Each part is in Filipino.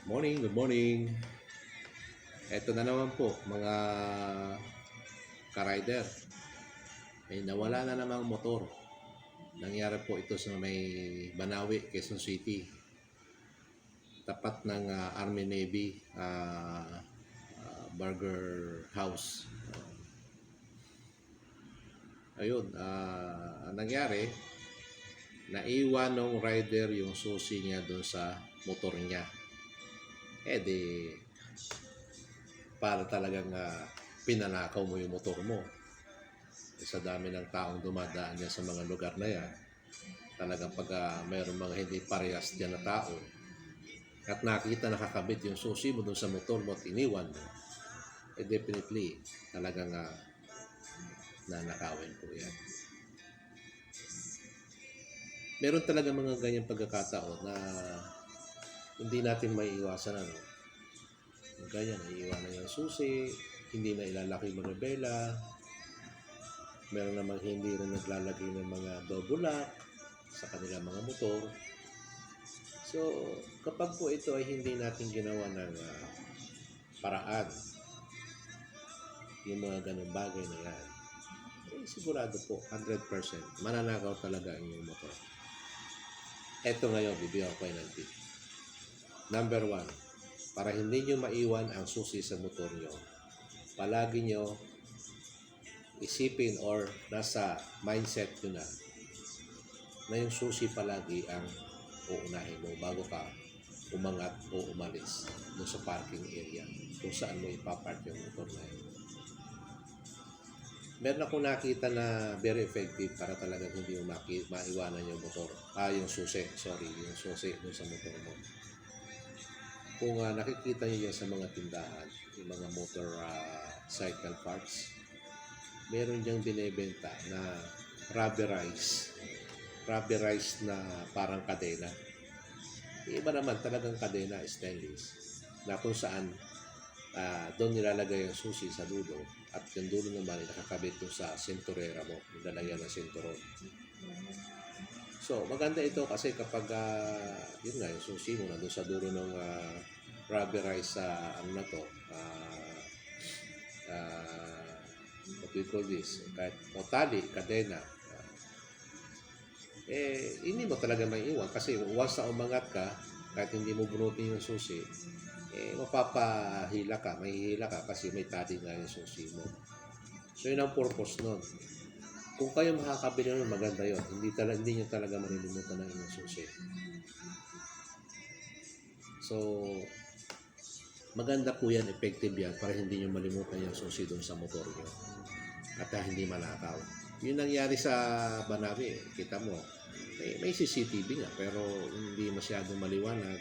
Good morning. Eto na naman po mga ka-rider. May nawala na namang motor. Nangyari po ito sa may Banawi, Quezon City. Tapat ng Army Navy Burger House. Ayun, ang nangyari, naiwan ng rider yung susi niya doon sa motor niya. Di para talagang pinanakaw mo yung motor mo. Sa dami ng taong dumadaan dyan sa mga lugar na yan, talagang pag mayroong mga hindi parehas dyan na tao at nakita nakakabit yung susi mo dun sa motor mo at iniwan mo, definitely talagang nanakawin po yan. Meron talaga mga ganyang pagkakataon na hindi natin maiiwasan ganyan, naiiwanan yung susi, hindi na ilalaki yung manubela. Meron namang hindi rin naglalagay ng mga double lock sa kanilang mga motor. So, kapag po ito ay hindi natin ginawa ng paraan, yung mga ganung bagay na yan, sigurado po, 100%, mananakaw talaga ang inyong motor. Ito ngayon, bibigyan ko kayo ng tip. Number 1, para hindi nyo maiwan ang susi sa motor nyo, palagi nyo isipin or nasa mindset nyo na yung susi palagi ang uunahin mo bago ka umangat o umalis doon sa parking area kung saan mo ipapark yung motor na yun. Meron akong nakita na very effective para talagang hindi mo maiwanan yung motor. Yung susi doon sa motor mo. Kung nakikita nyo yan sa mga tindahan, yung mga motor cycle parts, meron diyang binebenta na rubberized na parang kadena. Iba naman talagang kadena, stainless, na kung saan doon nilalagay ang susi sa dulo at yung dulo naman ay nakakabit doon sa sinturera mo, nilalagyan ng sinturon. So, maganda ito kasi kapag yun nga, yung susi mo na doon sa dulo ng rubberized what we call this, kahit o tali, kadena, hindi mo talaga may iwan kasi once na umangat ka, kahit hindi mo bunutin yung susi, mapapahila ka, mahihila ka kasi may tali nga yung susi mo. So, yun ang purpose nun. Kung kayo makakabili nun, maganda yun. Hindi nyo talaga malilimutan ng inyong susi. So, maganda po yan, effective yan para hindi nyo malimutan yung susi doon sa motor nyo at hindi manakaw. Yun nangyari sa Banawi, kita mo, may CCTV nga pero hindi masyadong maliwanag,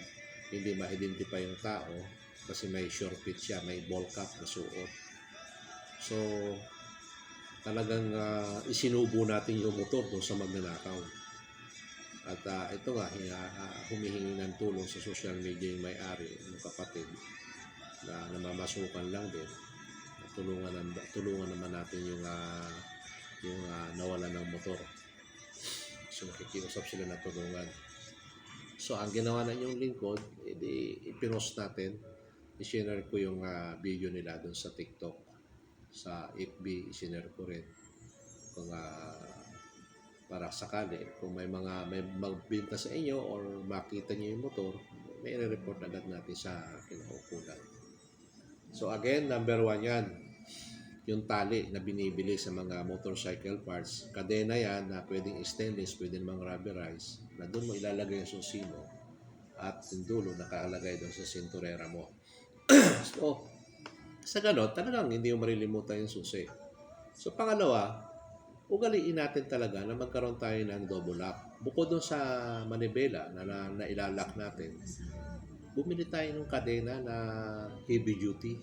hindi ma-identify yung tao kasi may short fit siya, may ball cap na suot. So, talagang isinubo natin yung motor doon sa magnanakaw. At ito nga, humihingi ng tulong sa social media yung may-ari, yung kapatid, na namamasukan lang din. Tulungan naman natin yung nawalan ng motor. So, nakikiusap sila na tulungan. So, ang ginawa na yung lingkod, ipinost natin. I-share ko yung video nila doon sa TikTok. Sa FB, i-share ko rin. Kung para sakali, kung may magbinta sa inyo or makita nyo yung motor, may report agad natin sa kinaukulan. So again, number 1 yan. Yung tali na binibili sa mga motorcycle parts. Kadena yan na pwedeng stainless, pwedeng mga rubberized, na doon mo ilalagay yung susi mo at yung dulo nakalagay doon sa sinturera mo. So, sa ganon, talagang hindi mo marilimutan yung susi. So, pangalawa, ugaliin natin talaga na magkaroon tayo ng double lock. Bukod doon sa manibela na ilalak natin, bumili tayo ng kadena na heavy duty,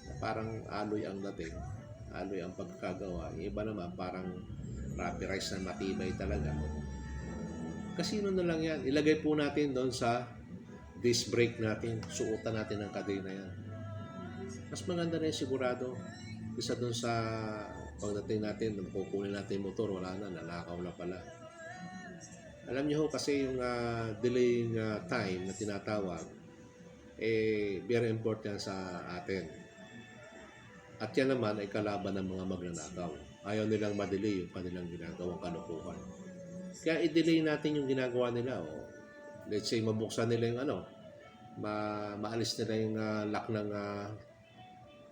na parang alloy ang dating, alloy ang pagkagawa. Yung iba naman parang rubberized na matibay talaga. Kasi na lang yan, ilagay po natin doon sa disc brake natin, suotan natin ang kadena yan. Mas maganda na yung sigurado isa doon sa pagdating natin, kukunin natin yung motor, wala na, nanakaw na pala. Alam niyo ho kasi yung delaying time na tinatawag, very important sa atin. At yan naman ay kalaban ng mga magnanakaw. Ayaw nilang ma-delay yung kanilang ginagawang kalokohan. Kaya i-delay natin yung ginagawa nila. O, let's say, mabuksan nila yung maalis nila yung lock ng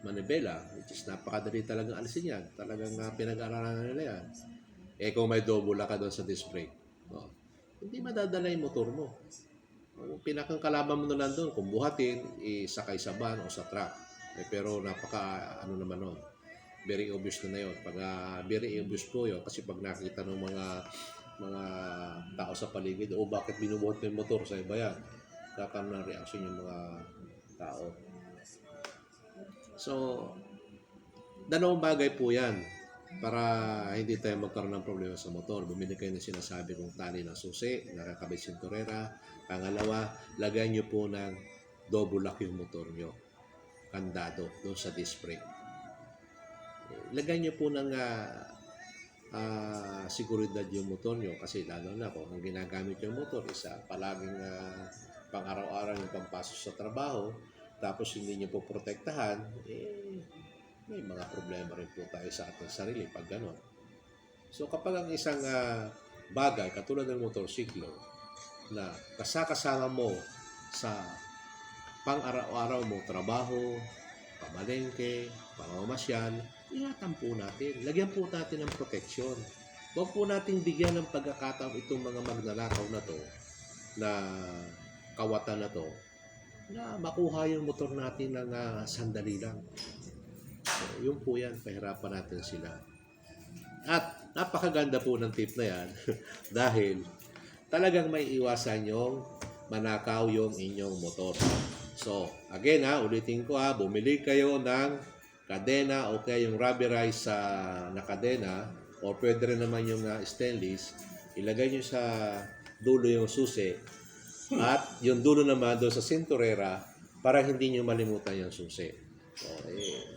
manibela, which is napakadali talagang alisin yan. Talagang pinag-aralan nila yan. Kung may double lock ka doon sa disc brake, hindi madadala yung motor mo. Ang pinakang kalaban mo na lang doon, kung buhatin, isakay sa van o sa truck. Pero naman nun. Very obvious na yun. Pag very obvious po yun, kasi pag nakita ng mga tao sa paligid, bakit binubuhat yung motor sa iba yan? Kakaroon ng reaction yung mga tao. So, dalawang bagay po yan para hindi tayo magkaroon ng problema sa motor. Bumili kayo ng sinasabi kong tali ng susi, nakakabit sinturera. Pangalawa, lagay nyo po ng double lock yung motor nyo. Kandado doon sa disc brake. Lagay nyo po ng seguridad yung motor nyo kasi lalo na kung ang ginagamit yung motor isa palaging pang araw-araw yung pampasok sa trabaho tapos hindi nyo po protektahan, may mga problema rin po tayo sa ating sarili pag gano'n. So kapag ang isang bagay katulad ng motorsiklo na kasama mo sa pang araw-araw mo trabaho, pamalengke, pamamasyal, ingatan po natin. Lagyan po natin ng proteksyon. Huwag po natin bigyan ng pagkakataon itong mga magnanakaw na to, na kawatan na to, na makuha yung motor natin ng sandali lang. So, yun po yan. Pahirapan natin sila. At napakaganda po ng tip na yan dahil talagang may iwasan yung manakaw yung inyong motor. So, again ulitin ko bumili kayo ng kadena o kaya yung rubberized na kadena o pwede rin naman yung stainless. Ilagay nyo sa dulo yung susi at yung dulo naman doon sa sinturera para hindi nyo malimutan yung susi. So,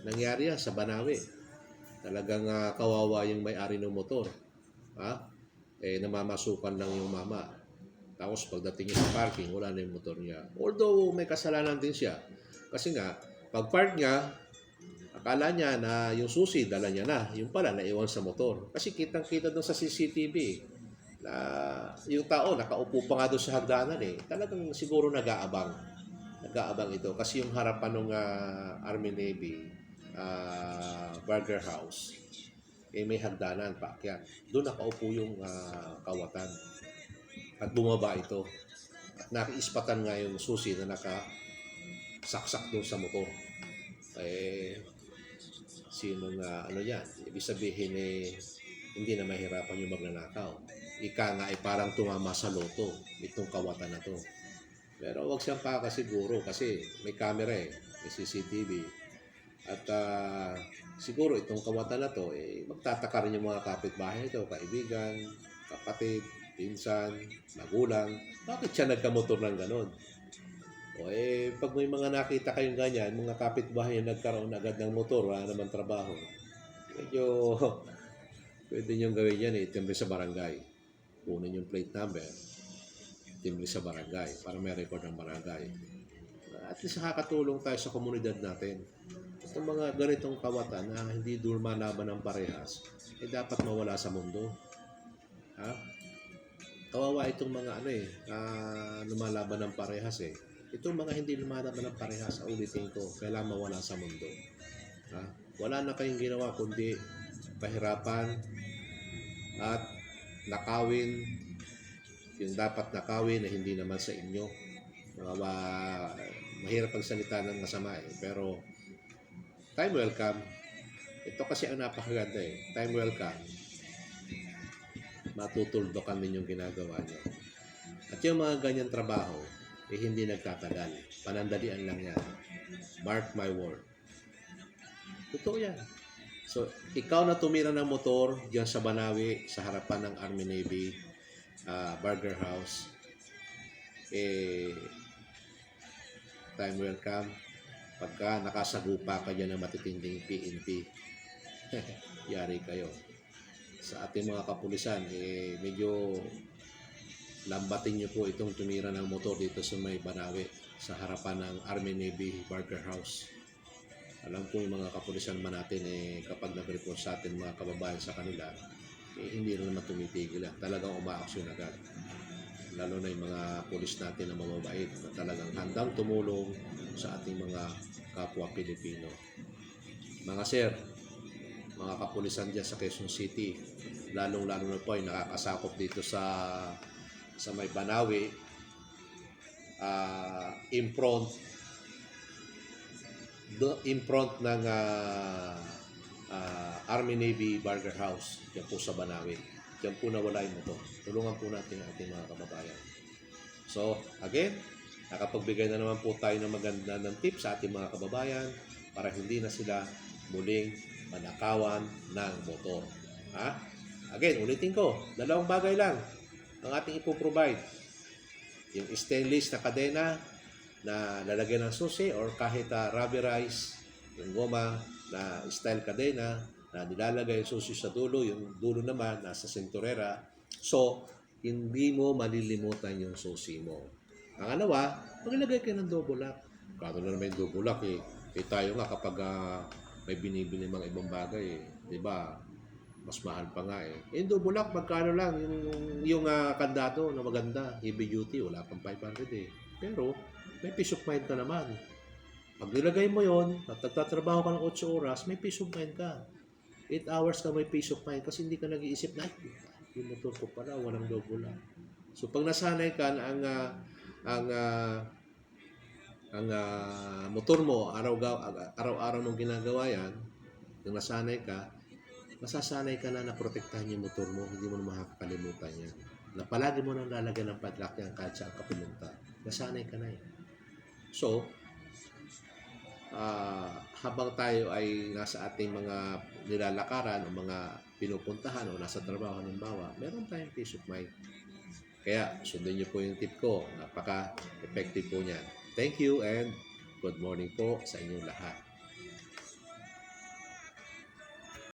nangyari yan sa Banawe. Talagang kawawa yung may-ari ng motor. Namamasukan lang yung mama. Tapos pagdating niya sa parking, wala na yung motor niya. Although may kasalanan din siya. Kasi nga, pag park niya, akala niya na yung susi, dala niya na. Yung pala, naiwan sa motor. Kasi kitang-kita doon sa CCTV na yung tao, nakaupo pa nga doon sa hagdanan Talagang siguro nag-aabang. Nag-aabang ito. Kasi yung harapan ng Army Navy Burger House, may hagdanan, paakyat. Doon nakaupo yung kawatan. At bumaba ito. At nakiispatan nga yung susi na nakasaksak doon sa motor. Sino nga yan? Ibig sabihin hindi na mahirapan yung magnanakaw. Ika nga parang tumama sa loto itong kawatan na to. Pero wag siyang pakasiguro kasi may camera may CCTV. At siguro itong kawatan na to magtataka rin yung mga kapitbahay nito, kaibigan, kapatid, pinsan, magulang, bakit siya nagkamotor ng ganon? Pag may mga nakita kayong ganyan, mga kapitbahay na nagkaroon agad ng motor, wala naman trabaho, medyo pwede nyo gawin yan itimbre sa barangay. Kunin yung plate number, itimbre sa barangay para may record ng barangay. At least nakakatulong tayo sa komunidad natin. Itong mga ganitong kawatan na hindi lumalaban ng parehas, dapat mawala sa mundo. Kawawa itong mga lumalaban ng parehas Itong mga hindi lumalaban ng parehas, ulitin ko, kailangan mawala sa mundo. Wala na kayong ginawa kundi pahirapan at nakawin yung dapat nakawin na hindi naman sa inyo. Mahirap pagsalita ng masama pero time will come. Ito kasi ang napakaganda time will come. Matutuldokan din yung ginagawa niyo. At yung mga ganyan trabaho, hindi nagtatagal. Panandalian lang yan. Mark my word. Totoo yan. So, ikaw na tumira ng motor diyan sa Banawe, sa harapan ng Army Navy Burger House, time will come pagka nakasagupa ka dyan ng matitinding PNP. Yari kayo. Sa ating mga kapulisan, medyo lambatin niyo po itong tumira ng motor dito sa may Banawe sa harapan ng Army Navy Burger House. Alam ko yung mga kapulisan man natin kapag nag-report sa atin mga kababayan sa kanila, hindi rin naman tumitigil. Talagang umaaksyon agad. Lalo na yung mga pulis natin na mababait na talagang handang tumulong sa ating mga kapwa Pilipino. Mga sir, mga kapulisan dyan sa Quezon City, lalong-lalo na po ay nakakasakop dito sa may Banawe, in front ng Army Navy Burger House, dyan po sa Banawe. Dyan po nawala yung motor. Tulungan po natin ang ating mga kababayan. So, again, nakapagbigay na naman po tayo ng maganda ng tips sa ating mga kababayan para hindi na sila muling manakawan ng motor. Ha? Again, ulitin ko, dalawang bagay lang ang ating ipoprovide. Yung stainless na kadena na lalagyan ng susi or kahit rubberized, yung goma na style kadena na nilalagay yung susi sa dulo, yung dulo naman nasa senturera. So, hindi mo malilimutan yung susi mo. Pangalawa, maglagay kayo ng double lock. Kano na naman yung double lock tayo nga kapag may binibili mga ibang bagay di ba? Mas mahal pa nga Yung double lock, magkano lang yung kandado na maganda, heavy duty, wala pang 500 Pero may peace of mind ka naman. Pag nilagay mo yon, at nagtatrabaho ka ng 8 oras, may peace of mind ka. 8 hours ka may peace of mind kasi hindi ka nag-iisip na, yung motor ko pala, walang double lock. So pag nasanay ka na ang motor mo, araw-araw mong ginagawa yan, yung nasanay ka, masasanay ka na protektahan yung motor mo, hindi mo na makakalimutan yan. Na palagi mo nang lalagyan ng padlock yan kahit saan ka pumunta. Nasanay ka na So, habang tayo ay nasa ating mga nilalakaran o mga pinupuntahan o nasa trabaho halimbawa, meron tayong peace of mind. Kaya, sundin niyo po yung tip ko. Napaka-effective po niyan. Thank you and good morning po sa inyong lahat.